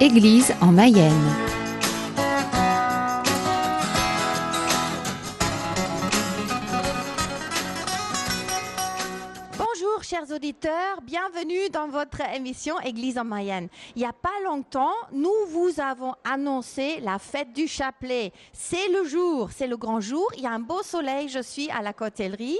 Église en Mayenne. Bonjour chers auditeurs, bienvenue dans votre émission Église en Mayenne. Il n'y a pas longtemps, nous vous avons annoncé la fête du chapelet. C'est le jour, c'est le grand jour. Il y a un beau soleil, je suis à la Cotellerie.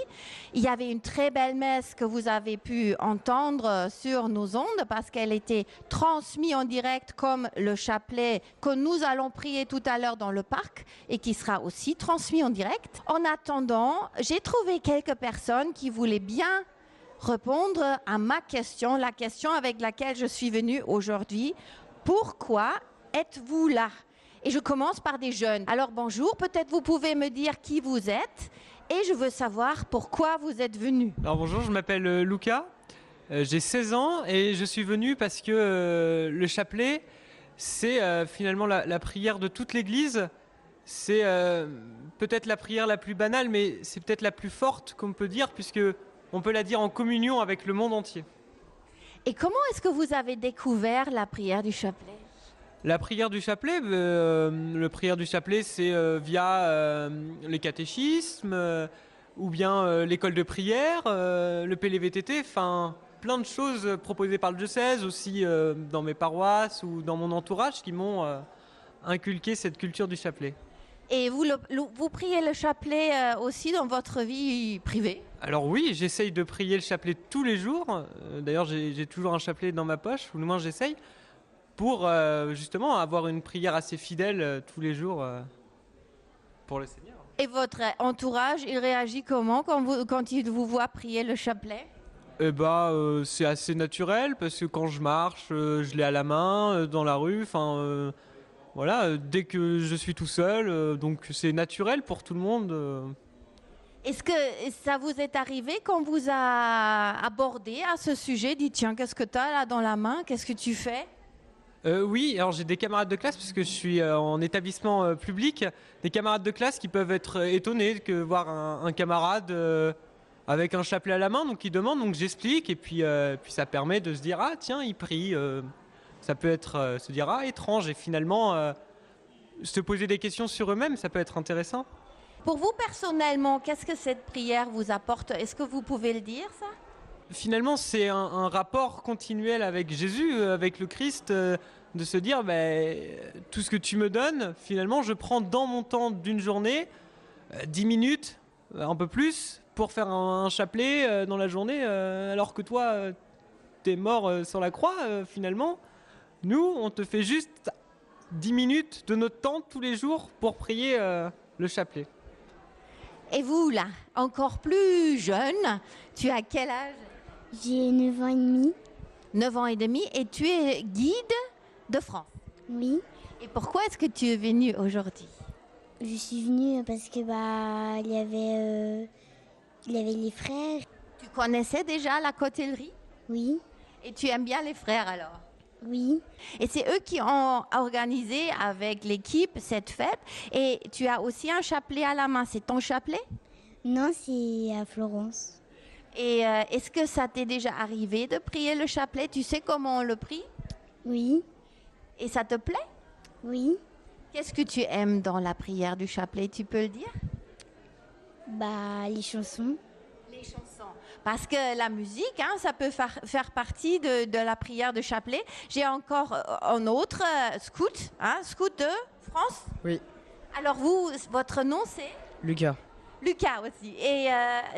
Il y avait une très belle messe que vous avez pu entendre sur nos ondes parce qu'elle était transmise en direct comme le chapelet que nous allons prier tout à l'heure dans le parc et qui sera aussi transmis en direct. En attendant, j'ai trouvé quelques personnes qui voulaient bien répondre à ma question, la question avec laquelle je suis venue aujourd'hui. Pourquoi êtes-vous là? Et je commence par des jeunes. Alors bonjour, peut-être vous pouvez me dire qui vous êtes et je veux savoir pourquoi vous êtes venu. Alors bonjour, je m'appelle Lucas, j'ai 16 ans et je suis venu parce que le chapelet, c'est finalement la prière de toute l'Église. C'est peut-être la prière la plus banale, mais c'est peut-être la plus forte qu'on peut dire puisque on peut la dire en communion avec le monde entier. Et comment est-ce que vous avez découvert la prière du chapelet? La prière du chapelet, c'est via les catéchismes ou bien l'école de prière, le PLVTT, enfin plein de choses proposées par le diocèse, aussi dans mes paroisses ou dans mon entourage qui m'ont inculqué cette culture du chapelet. Et vous priez le chapelet aussi dans votre vie privée? Alors oui, j'essaye de prier le chapelet tous les jours. D'ailleurs, j'ai toujours un chapelet dans ma poche, ou du moins j'essaye, pour justement avoir une prière assez fidèle tous les jours pour le Seigneur. Et votre entourage, il réagit comment quand il vous voit prier le chapelet? C'est assez naturel parce que quand je marche, je l'ai à la main dans la rue. Voilà, dès que je suis tout seul, donc c'est naturel pour tout le monde. Est-ce que ça vous est arrivé quand vous a abordé à ce sujet, dit tiens, qu'est-ce que tu as là dans la main, qu'est-ce que tu fais? Oui, alors j'ai des camarades de classe, parce que je suis en établissement public, des camarades de classe qui peuvent être étonnés de voir un camarade avec un chapelet à la main, donc ils demandent, donc j'explique, et puis ça permet de se dire, ah tiens, il prie, ça peut être se dire, ah étrange, et finalement se poser des questions sur eux-mêmes, ça peut être intéressant. Pour vous personnellement, qu'est-ce que cette prière vous apporte? Est-ce que vous pouvez le dire ça? Finalement, c'est un rapport continuel avec Jésus, avec le Christ, de se dire tout ce que tu me donnes, finalement, je prends dans mon temps d'une journée 10 minutes, un peu plus, pour faire un chapelet dans la journée, alors que toi, t'es mort sur la croix, finalement. Nous, on te fait juste 10 minutes de notre temps tous les jours pour prier le chapelet. Et vous, là, encore plus jeune, tu as quel âge? J'ai 9 ans et demi. 9 ans et demi, et tu es guide de France. Oui. Et pourquoi est-ce que tu es venu aujourd'hui? Je suis venue parce que il y avait les frères. Tu connaissais déjà la Cotellerie? Oui. Et tu aimes bien les frères alors? Oui. Et c'est eux qui ont organisé avec l'équipe cette fête. Et tu as aussi un chapelet à la main. C'est ton chapelet? Non, c'est à Florence. Et est-ce que ça t'est déjà arrivé de prier le chapelet? Tu sais comment on le prie? Oui. Et ça te plaît? Oui. Qu'est-ce que tu aimes dans la prière du chapelet? Tu peux le dire? Les chansons. Les chansons. Parce que la musique, ça peut faire partie de la prière de chapelet. J'ai encore un autre scout, scout de France. Oui. Alors votre nom c'est? Lucas. Lucas aussi. Et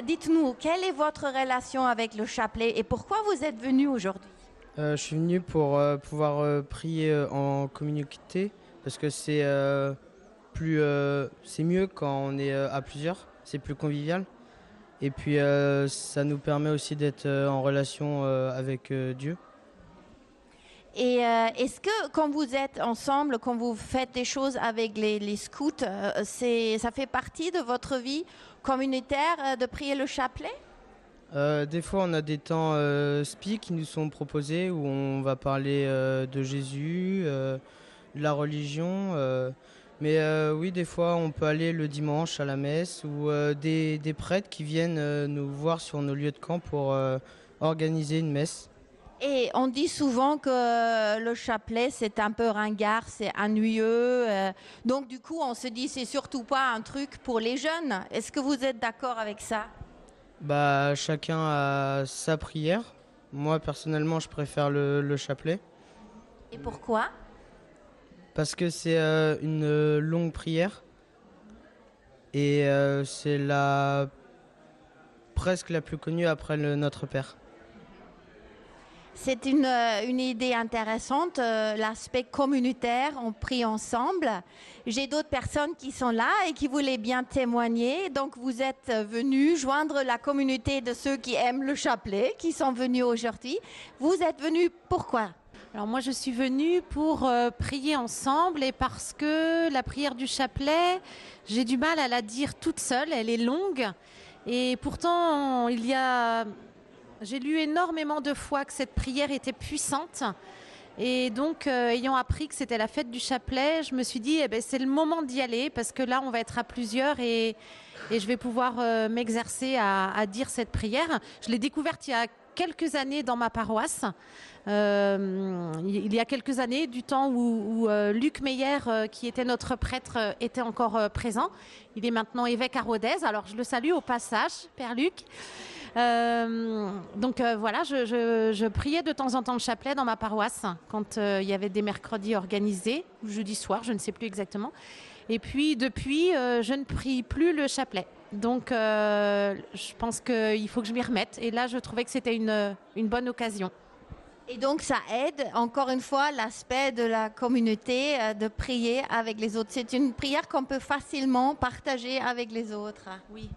dites-nous, quelle est votre relation avec le chapelet et pourquoi vous êtes venu aujourd'hui? Je suis venu pour pouvoir prier en communauté parce que c'est mieux quand on est à plusieurs, c'est plus convivial. Et puis ça nous permet aussi d'être en relation avec Dieu. Et est-ce que quand vous êtes ensemble, quand vous faites des choses avec les scouts, ça fait partie de votre vie communautaire de prier le chapelet? Des fois, on a des temps spi qui nous sont proposés où on va parler de Jésus, de la religion. Mais oui, des fois, on peut aller le dimanche à la messe ou des prêtres qui viennent nous voir sur nos lieux de camp pour organiser une messe. Et on dit souvent que le chapelet, c'est un peu ringard, c'est ennuyeux. Donc du coup, on se dit c'est surtout pas un truc pour les jeunes. Est-ce que vous êtes d'accord avec ça? Bah, chacun a sa prière. Moi, personnellement, je préfère le chapelet Et pourquoi? parce que c'est une longue prière et c'est presque la plus connue après le Notre Père. C'est une idée intéressante, l'aspect communautaire, on prie ensemble. J'ai d'autres personnes qui sont là et qui voulaient bien témoigner. Donc vous êtes venus joindre la communauté de ceux qui aiment le chapelet, qui sont venus aujourd'hui. Vous êtes venus pourquoi? Alors moi je suis venue pour prier ensemble et parce que la prière du chapelet, j'ai du mal à la dire toute seule, elle est longue et pourtant j'ai lu énormément de fois que cette prière était puissante et donc ayant appris que c'était la fête du chapelet, je me suis dit c'est le moment d'y aller parce que là on va être à plusieurs et je vais pouvoir m'exercer à dire cette prière. Je l'ai découverte il y a quelques années dans ma paroisse. Il y a quelques années, du temps où Luc Meyer, qui était notre prêtre, était encore présent. Il est maintenant évêque à Rodez. Alors je le salue au passage, Père Luc. Voilà, je priais de temps en temps le chapelet dans ma paroisse quand il y avait des mercredis organisés, ou jeudi soir, je ne sais plus exactement. Et puis depuis, je ne prie plus le chapelet. Donc je pense qu'il faut que je m'y remette. Et là, je trouvais que c'était une bonne occasion. Et donc ça aide, encore une fois, l'aspect de la communauté, de prier avec les autres. C'est une prière qu'on peut facilement partager avec les autres. Oui.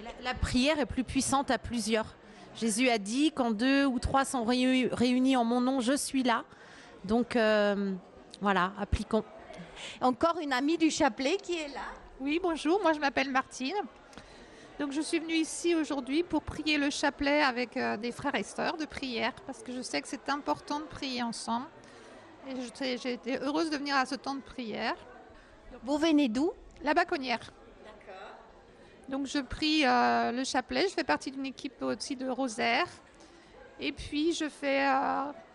Et la prière est plus puissante à plusieurs. Jésus a dit, quand 2 ou 3 sont réunis en mon nom, je suis là. Donc voilà, appliquons. Encore une amie du chapelet qui est là. Oui, bonjour, moi je m'appelle Martine. Donc je suis venue ici aujourd'hui pour prier le chapelet avec des frères et sœurs de prière parce que je sais que c'est important de prier ensemble. Et j'ai été heureuse de venir à ce temps de prière. Vous venez d'où? La Baconnière. D'accord. Donc je prie le chapelet, je fais partie d'une équipe aussi de rosaire. Et puis je fais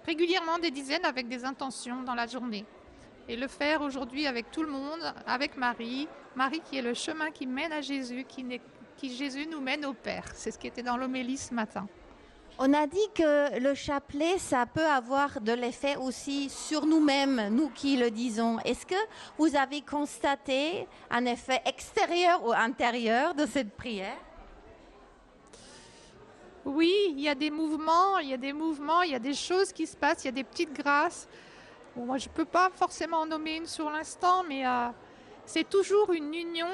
régulièrement des dizaines avec des intentions dans la journée. Et le faire aujourd'hui avec tout le monde, avec Marie. Marie qui est le chemin qui mène à Jésus, qui Jésus nous mène au Père. C'est ce qui était dans l'homélie ce matin. On a dit que le chapelet, ça peut avoir de l'effet aussi sur nous-mêmes, nous qui le disons. Est-ce que vous avez constaté un effet extérieur ou intérieur de cette prière? Oui, il y a des mouvements, il y a des choses qui se passent, il y a des petites grâces. Bon, moi, je ne peux pas forcément en nommer une sur l'instant, mais c'est toujours une union,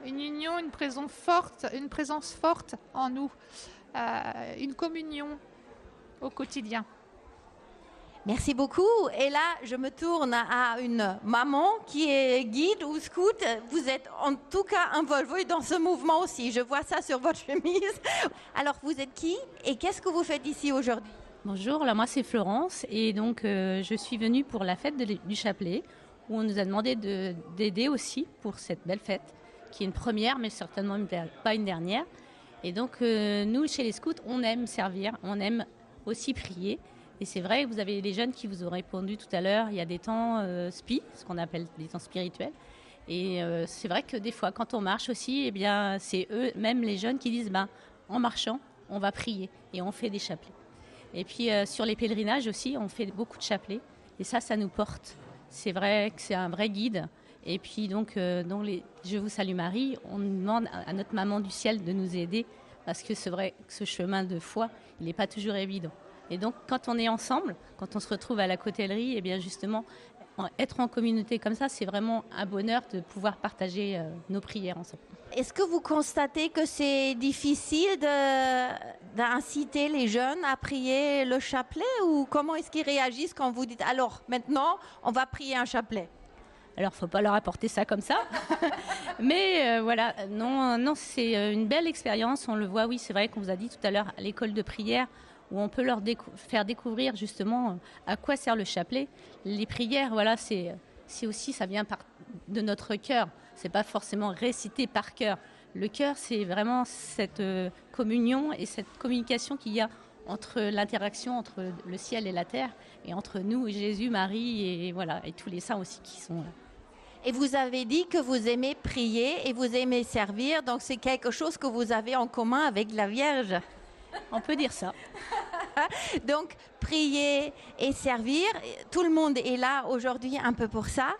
une présence forte en nous, une communion au quotidien. Merci beaucoup. Et là, je me tourne à une maman qui est guide ou scout. Vous êtes en tout cas involvée dans ce mouvement aussi. Je vois ça sur votre chemise. Alors, vous êtes qui et qu'est-ce que vous faites ici aujourd'hui? Bonjour, alors moi c'est Florence et donc je suis venue pour la fête du chapelet où on nous a demandé d'aider aussi pour cette belle fête qui est une première mais certainement pas une dernière. Et donc nous chez les scouts on aime servir, on aime aussi prier et c'est vrai que vous avez les jeunes qui vous ont répondu tout à l'heure, il y a des temps spi, ce qu'on appelle des temps spirituels. Et c'est vrai que des fois quand on marche aussi, eh bien, c'est eux, même les jeunes qui disent en marchant on va prier et on fait des chapelets. Et puis sur les pèlerinages aussi, on fait beaucoup de chapelets. Et ça nous porte. C'est vrai que c'est un vrai guide. Et puis donc, Je vous salue Marie, on demande à notre maman du ciel de nous aider. Parce que c'est vrai que ce chemin de foi, il n'est pas toujours évident. Et donc quand on est ensemble, quand on se retrouve à la côtellerie, eh bien justement, être en communauté comme ça, c'est vraiment un bonheur de pouvoir partager nos prières ensemble. Est-ce que vous constatez que c'est difficile d'inciter les jeunes à prier le chapelet ou comment est-ce qu'ils réagissent quand vous dites « alors maintenant on va prier un chapelet » ? Alors, il ne faut pas leur apporter ça comme ça. Mais voilà, non, c'est une belle expérience. On le voit, oui, c'est vrai qu'on vous a dit tout à l'heure à l'école de prière où on peut leur faire découvrir justement à quoi sert le chapelet. Les prières, voilà, c'est aussi, ça vient de notre cœur. C'est pas forcément récité par cœur. Le cœur, c'est vraiment cette communion et cette communication qu'il y a entre l'interaction entre le ciel et la terre, et entre nous, Jésus, Marie, et voilà, et tous les saints aussi qui sont là. Et vous avez dit que vous aimez prier et vous aimez servir, donc c'est quelque chose que vous avez en commun avec la Vierge. On peut dire ça. Donc, prier et servir, tout le monde est là aujourd'hui un peu pour ça.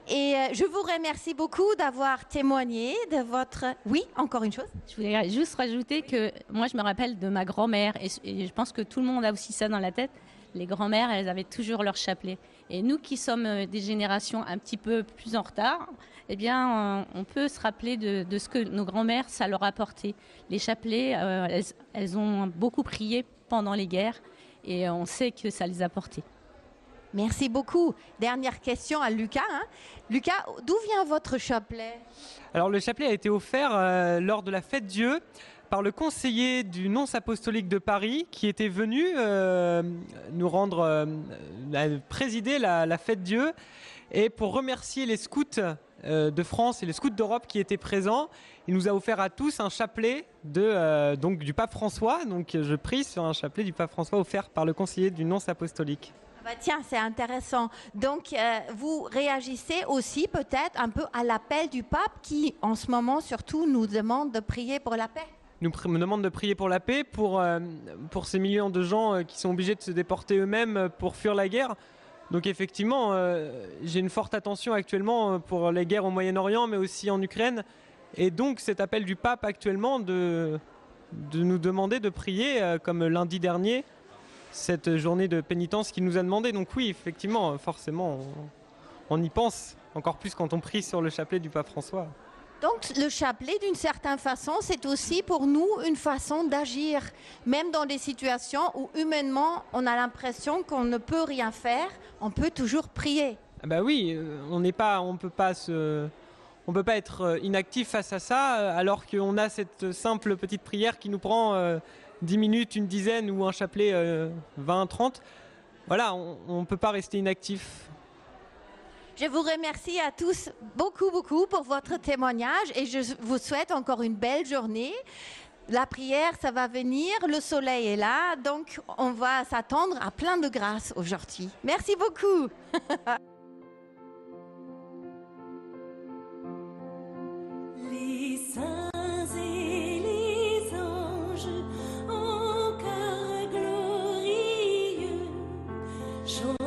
Et je vous remercie beaucoup d'avoir témoigné de votre... Oui, encore une chose. Je voulais juste rajouter que moi, je me rappelle de ma grand-mère, et je pense que tout le monde a aussi ça dans la tête. Les grand-mères, elles avaient toujours leur chapelet. Et nous qui sommes des générations un petit peu plus en retard, eh bien, on peut se rappeler de ce que nos grand-mères, ça leur a apporté. Les chapelets, elles ont beaucoup prié pendant les guerres, et on sait que ça les a portés. Merci beaucoup. Dernière question à Lucas. Lucas, d'où vient votre chapelet? Alors le chapelet a été offert lors de la fête Dieu par le conseiller du nonce apostolique de Paris qui était venu nous rendre présider la fête Dieu, et pour remercier les scouts de France et les scouts d'Europe qui étaient présents, il nous a offert à tous un chapelet donc du pape François. Donc je prie sur un chapelet du pape François offert par le conseiller du nonce apostolique. Tiens, c'est intéressant. Donc, vous réagissez aussi peut-être un peu à l'appel du pape qui, en ce moment, surtout, nous demande de prier pour la paix. Nous demande de prier pour la paix, pour ces millions de gens qui sont obligés de se déporter eux-mêmes pour fuir la guerre. Donc effectivement, j'ai une forte attention actuellement pour les guerres au Moyen-Orient, mais aussi en Ukraine. Et donc cet appel du pape actuellement de nous demander de prier, comme lundi dernier, cette journée de pénitence qu'il nous a demandé. Donc oui, effectivement, forcément, on y pense, encore plus quand on prie sur le chapelet du pape François. Donc le chapelet, d'une certaine façon, c'est aussi pour nous une façon d'agir, même dans des situations où humainement on a l'impression qu'on ne peut rien faire, on peut toujours prier. Ah bah oui, on peut pas être inactif face à ça, alors qu'on a cette simple petite prière qui nous prend 10 minutes, une dizaine, ou un chapelet 20, 30. Voilà, on ne peut pas rester inactif. Je vous remercie à tous beaucoup pour votre témoignage et je vous souhaite encore une belle journée. La prière, ça va venir, le soleil est là, donc on va s'attendre à plein de grâce aujourd'hui. Merci beaucoup. Les saints et les anges en chœur glorieux chantent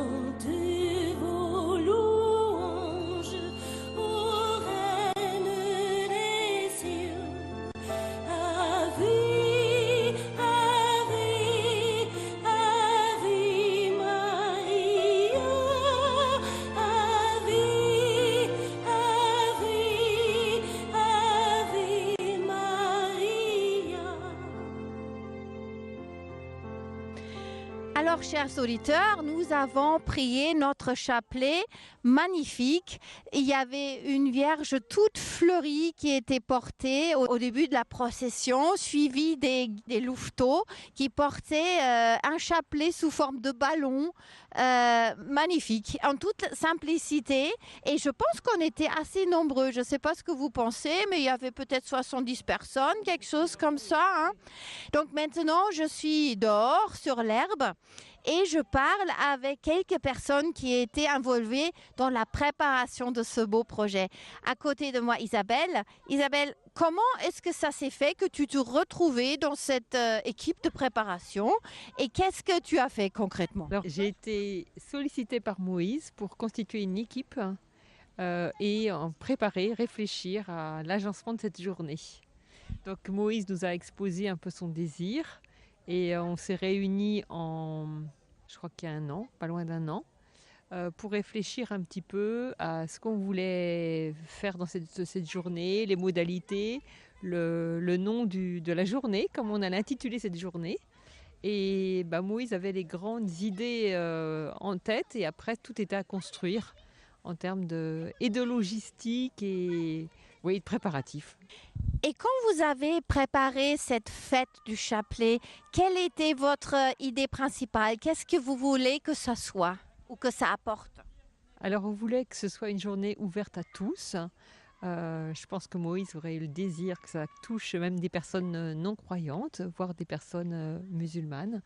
vos louanges aux reines des cieux. Ave, Ave, Ave Maria. Ave, Ave, Ave Maria. Alors, chers auditeurs, nous avons prié notre chapelet magnifique. Il y avait une Vierge toute fleurie qui était portée au début de la procession, suivie des louveteaux qui portaient un chapelet sous forme de ballon, magnifique, en toute simplicité. Et je pense qu'on était assez nombreux. Je ne sais pas ce que vous pensez, mais il y avait peut-être 70 personnes, quelque chose comme ça. Donc maintenant, je suis dehors sur l'herbe et je parle avec quelques personnes qui étaient involvées dans la préparation de ce beau projet. À côté de moi, Isabelle. Isabelle, comment est-ce que ça s'est fait que tu te retrouvais dans cette équipe de préparation et qu'est-ce que tu as fait concrètement? Alors, j'ai été sollicitée par Moïse pour constituer une équipe et en préparer, réfléchir à l'agencement de cette journée. Donc Moïse nous a exposé un peu son désir et on s'est réunis je crois qu'il y a un an, pas loin d'un an, pour réfléchir un petit peu à ce qu'on voulait faire dans cette journée, les modalités, le nom de la journée, comme on allait intituler cette journée. Et Moïse avait les grandes idées en tête et après tout était à construire en termes de logistique et de préparatifs. Et quand vous avez préparé cette fête du chapelet, quelle était votre idée principale? Qu'est-ce que vous voulez que ça soit ou que ça apporte? Alors on voulait que ce soit une journée ouverte à tous, Je pense que Moïse aurait eu le désir que ça touche même des personnes non croyantes, voire des personnes musulmanes.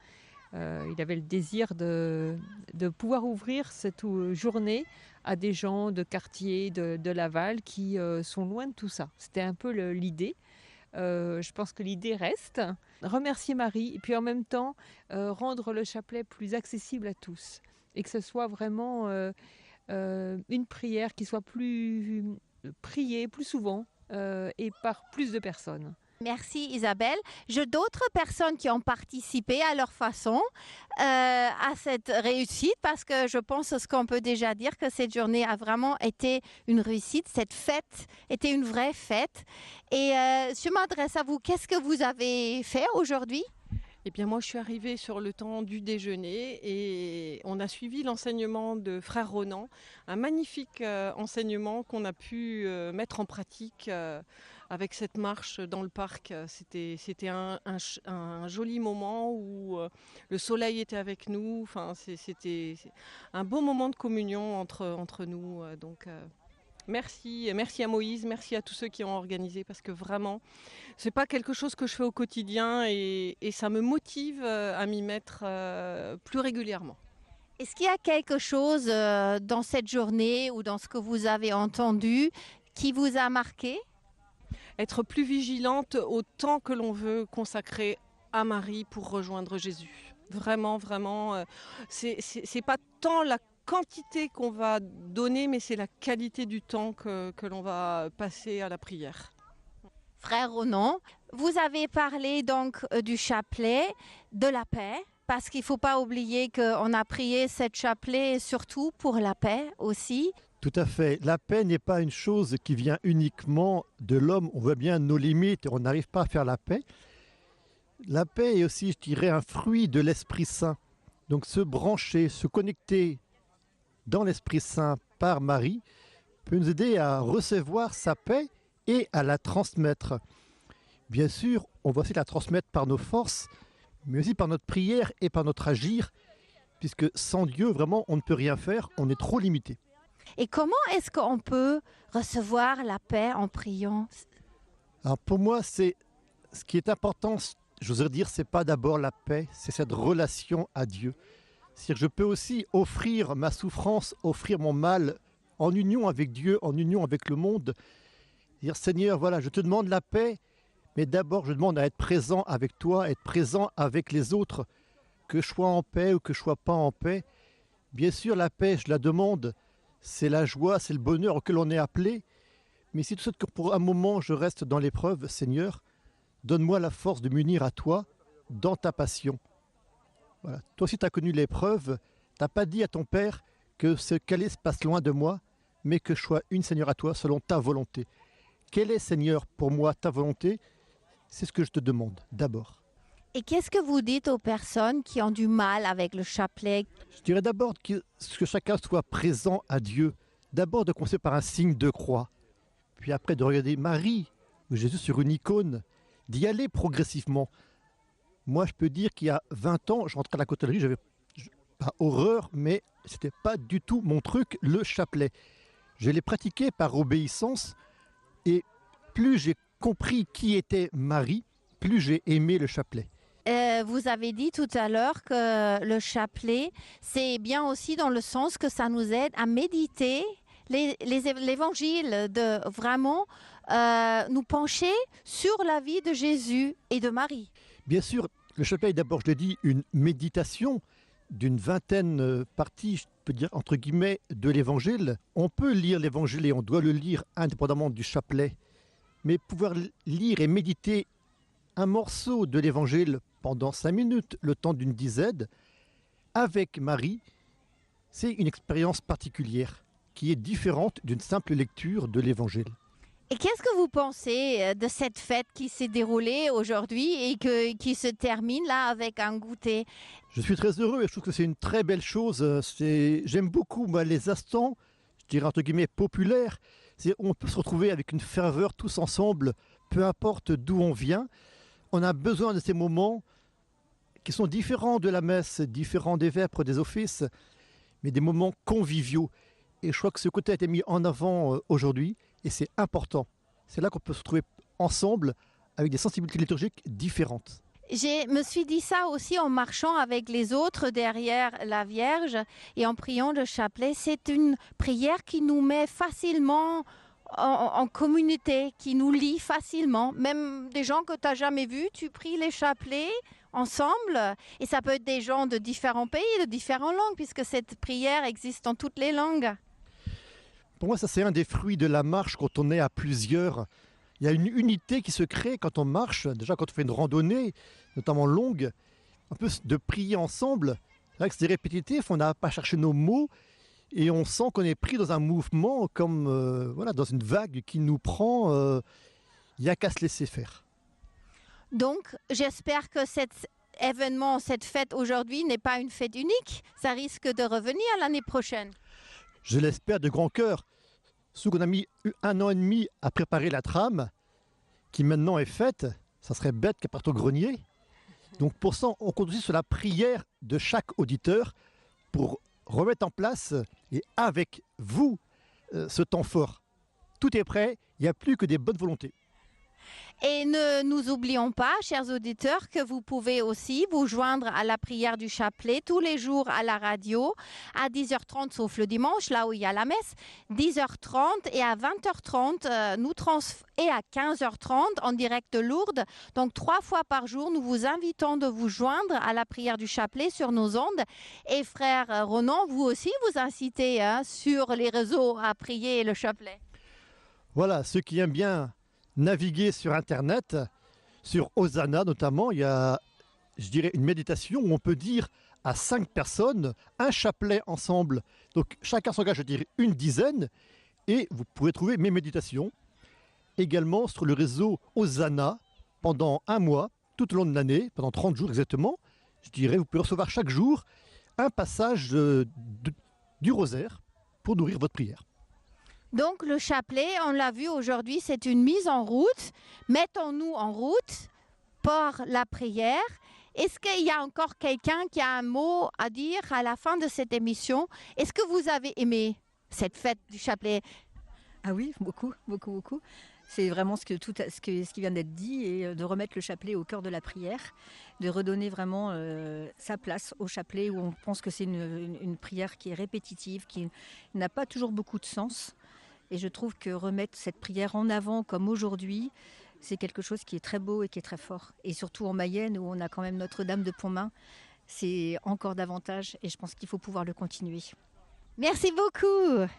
Il avait le désir de pouvoir ouvrir cette journée à des gens de quartier, de Laval, qui sont loin de tout ça. C'était un peu l'idée. Je pense que l'idée reste. Remercier Marie et puis en même temps rendre le chapelet plus accessible à tous. Et que ce soit vraiment une prière qui soit plus priée plus souvent et par plus de personnes. Merci Isabelle. J'ai d'autres personnes qui ont participé à leur façon à cette réussite parce que je pense ce qu'on peut déjà dire que cette journée a vraiment été une réussite. Cette fête était une vraie fête. Et je m'adresse à vous. Qu'est-ce que vous avez fait aujourd'hui ? Eh bien, moi, je suis arrivée sur le temps du déjeuner et on a suivi l'enseignement de Frère Ronan, un magnifique enseignement qu'on a pu mettre en pratique avec cette marche dans le parc. C'était un joli moment où le soleil était avec nous. Enfin, c'était un beau moment de communion entre nous. Merci à Moïse, merci à tous ceux qui ont organisé parce que vraiment, c'est pas quelque chose que je fais au quotidien et ça me motive à m'y mettre plus régulièrement. Est-ce qu'il y a quelque chose dans cette journée ou dans ce que vous avez entendu qui vous a marqué ? Être plus vigilante au temps que l'on veut consacrer à Marie pour rejoindre Jésus. Vraiment, c'est pas tant la quantité qu'on va donner, mais c'est la qualité du temps que l'on va passer à la prière. Frère Ronan, vous avez parlé donc du chapelet, de la paix, parce qu'il ne faut pas oublier qu'on a prié cette chapelet surtout pour la paix aussi. Tout à fait. La paix n'est pas une chose qui vient uniquement de l'homme. On voit bien nos limites et on n'arrive pas à faire la paix. La paix est aussi, je dirais, un fruit de l'Esprit Saint. Donc se brancher, se connecter dans l'Esprit Saint par Marie peut nous aider à recevoir sa paix et à la transmettre. Bien sûr, on va aussi la transmettre par nos forces, mais aussi par notre prière et par notre agir, puisque sans Dieu, vraiment, on ne peut rien faire, on est trop limité. Et comment est-ce qu'on peut recevoir la paix en priant ? Alors pour moi, ce qui est important, j'oserais dire, c'est pas d'abord la paix, c'est cette relation à Dieu. C'est-à-dire que je peux aussi offrir ma souffrance, offrir mon mal en union avec Dieu, en union avec le monde. Dire Seigneur, voilà, je te demande la paix, mais d'abord je demande à être présent avec toi, être présent avec les autres, que je sois en paix ou que je sois pas en paix. Bien sûr, la paix, je la demande, c'est la joie, c'est le bonheur auquel on est appelé. Mais si tout ça que pour un moment je reste dans l'épreuve, Seigneur, donne-moi la force de m'unir à toi dans ta passion. Voilà. Toi aussi, tu as connu l'épreuve. Tu n'as pas dit à ton Père que ce qu'elle se passe loin de moi, mais que je sois une, Seigneur, à toi, selon ta volonté. Quelle est, Seigneur, pour moi, ta volonté ? C'est ce que je te demande, d'abord. Et qu'est-ce que vous dites aux personnes qui ont du mal avec le chapelet ? Je dirais d'abord que chacun soit présent à Dieu. D'abord de commencer par un signe de croix. Puis après de regarder Marie ou Jésus sur une icône, d'y aller progressivement. Moi, je peux dire qu'il y a 20 ans, je rentrais à la côtellerie, j'avais pas horreur, mais c'était pas du tout mon truc, le chapelet. Je l'ai pratiqué par obéissance et plus j'ai compris qui était Marie, plus j'ai aimé le chapelet. Vous avez dit tout à l'heure que le chapelet, c'est bien aussi dans le sens que ça nous aide à méditer l'évangile, de vraiment nous pencher sur la vie de Jésus et de Marie. Bien sûr, le chapelet est d'abord, je l'ai dit, une méditation d'une vingtaine parties, je peux dire entre guillemets, de l'évangile. On peut lire l'évangile et on doit le lire indépendamment du chapelet, mais pouvoir lire et méditer un morceau de l'évangile pendant 5 minutes, le temps d'une dizaine, avec Marie, c'est une expérience particulière qui est différente d'une simple lecture de l'évangile. Et qu'est-ce que vous pensez de cette fête qui s'est déroulée aujourd'hui et qui se termine là avec un goûter ? Je suis très heureux et je trouve que c'est une très belle chose. J'aime beaucoup les instants, je dirais entre guillemets, populaires. On peut se retrouver avec une ferveur tous ensemble, peu importe d'où on vient. On a besoin de ces moments qui sont différents de la messe, différents des vêpres, des offices, mais des moments conviviaux. Et je crois que ce côté a été mis en avant aujourd'hui et c'est important. C'est là qu'on peut se trouver ensemble avec des sensibilités liturgiques différentes. Je me suis dit ça aussi en marchant avec les autres derrière la Vierge et en priant le chapelet. C'est une prière qui nous met facilement en communauté, qui nous lie facilement. Même des gens que tu n'as jamais vus, tu pries les chapelets ensemble. Et ça peut être des gens de différents pays, de différentes langues, puisque cette prière existe en toutes les langues. Pour moi, ça c'est un des fruits de la marche quand on est à plusieurs. Il y a une unité qui se crée quand on marche, déjà quand on fait une randonnée, notamment longue, un peu de prier ensemble. C'est vrai que c'est répétitif, on n'a pas cherché nos mots et on sent qu'on est pris dans un mouvement comme voilà, dans une vague qui nous prend. Il n'y a qu'à se laisser faire. Donc, j'espère que cet événement, cette fête aujourd'hui n'est pas une fête unique. Ça risque de revenir l'année prochaine. Je l'espère de grand cœur. Surtout qu'on a mis 1 an et demi à préparer la trame, qui maintenant est faite, ça serait bête qu'elle parte au grenier. Donc pour ça, on compte aussi sur la prière de chaque auditeur pour remettre en place, et avec vous, ce temps fort. Tout est prêt, il n'y a plus que des bonnes volontés. Et ne nous oublions pas, chers auditeurs, que vous pouvez aussi vous joindre à la prière du chapelet tous les jours à la radio, à 10h30 sauf le dimanche, là où il y a la messe, 10h30 et à 20h30 et à 15h30 en direct de Lourdes. Donc 3 fois par jour, nous vous invitons de vous joindre à la prière du chapelet sur nos ondes. Et frère Ronan, vous aussi vous incitez sur les réseaux à prier le chapelet. Voilà, ceux qui aiment bien naviguer sur Internet, sur Hosanna notamment, il y a, je dirais, une méditation où on peut dire à 5 personnes un chapelet ensemble. Donc chacun s'engage à dire une dizaine et vous pourrez trouver mes méditations également sur le réseau Hosanna pendant 1 mois, tout au long de l'année, pendant 30 jours exactement. Je dirais, vous pouvez recevoir chaque jour un passage du rosaire pour nourrir votre prière. Donc le chapelet, on l'a vu aujourd'hui, c'est une mise en route. Mettons-nous en route par la prière. Est-ce qu'il y a encore quelqu'un qui a un mot à dire à la fin de cette émission? Est-ce que vous avez aimé cette fête du chapelet? Ah oui, beaucoup, beaucoup, beaucoup. C'est vraiment ce qui vient d'être dit, et de remettre le chapelet au cœur de la prière, de redonner vraiment sa place au chapelet, où on pense que c'est une prière qui est répétitive, qui n'a pas toujours beaucoup de sens. Et je trouve que remettre cette prière en avant comme aujourd'hui, c'est quelque chose qui est très beau et qui est très fort. Et surtout en Mayenne, où on a quand même Notre-Dame de Pontmain, c'est encore davantage, et je pense qu'il faut pouvoir le continuer. Merci beaucoup.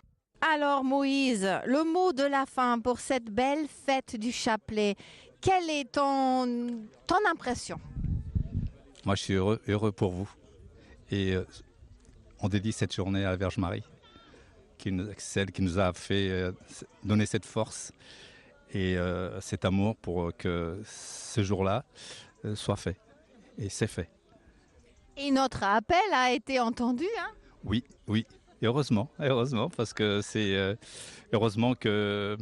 Alors Moïse, le mot de la fin pour cette belle fête du chapelet, quelle est ton impression? Moi je suis heureux pour vous. Et on dédie cette journée à la Vierge Marie, celle qui nous a fait donner cette force et cet amour pour que ce jour-là soit fait. Et c'est fait. Et notre appel a été entendu, hein? Oui, oui. Et heureusement, parce que c'est heureusement que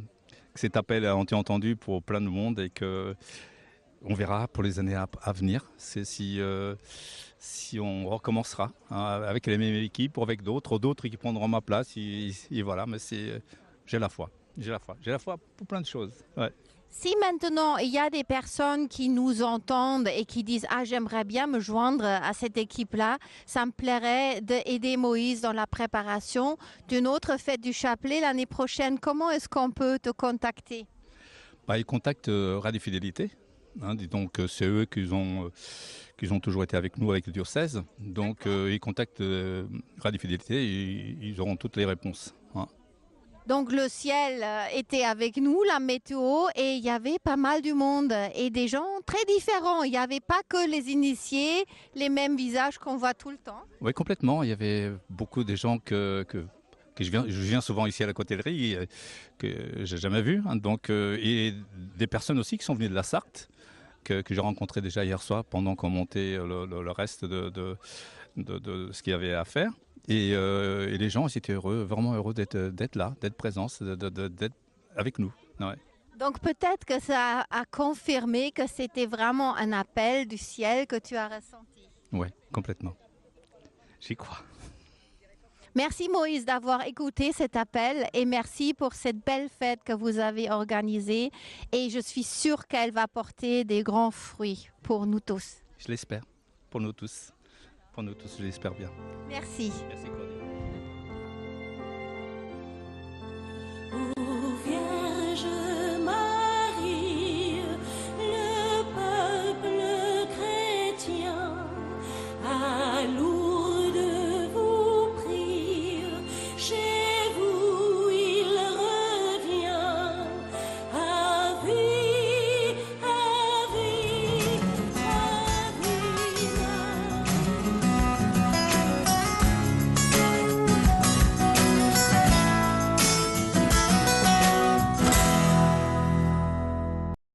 cet appel a été entendu pour plein de monde et que on verra pour les années à venir. C'est si on recommencera avec les mêmes équipes ou avec d'autres qui prendront ma place. Et voilà, mais j'ai la foi. J'ai la foi pour plein de choses. Ouais. Si maintenant il y a des personnes qui nous entendent et qui disent « Ah, j'aimerais bien me joindre à cette équipe-là, ça me plairait d'aider Moïse dans la préparation d'une autre fête du chapelet l'année prochaine », comment est-ce qu'on peut te contacter? Ils contactent Radio Fidélité. Donc c'est eux qui ont toujours été avec nous avec le diocèse. Donc ils contactent Radio Fidélité et ils auront toutes les réponses. Donc le ciel était avec nous, la météo, et il y avait pas mal du monde et des gens très différents. Il n'y avait pas que les initiés, les mêmes visages qu'on voit tout le temps. Oui, complètement. Il y avait beaucoup de gens que je viens souvent ici à la Côtellerie, que j'ai jamais vu. Donc, et des personnes aussi qui sont venues de la Sarthe, que j'ai rencontrées déjà hier soir pendant qu'on montait le reste de ce qu'il y avait à faire. Et les gens ils étaient heureux, vraiment heureux d'être là, d'être présents, d'être avec nous. Ouais. Donc peut-être que ça a confirmé que c'était vraiment un appel du ciel que tu as ressenti. Oui, complètement. J'y crois. Merci Moïse d'avoir écouté cet appel et merci pour cette belle fête que vous avez organisée. Et je suis sûre qu'elle va porter des grands fruits pour nous tous. Je l'espère, pour nous tous. Pour nous tous, je l'espère bien. Merci. Merci Claudia.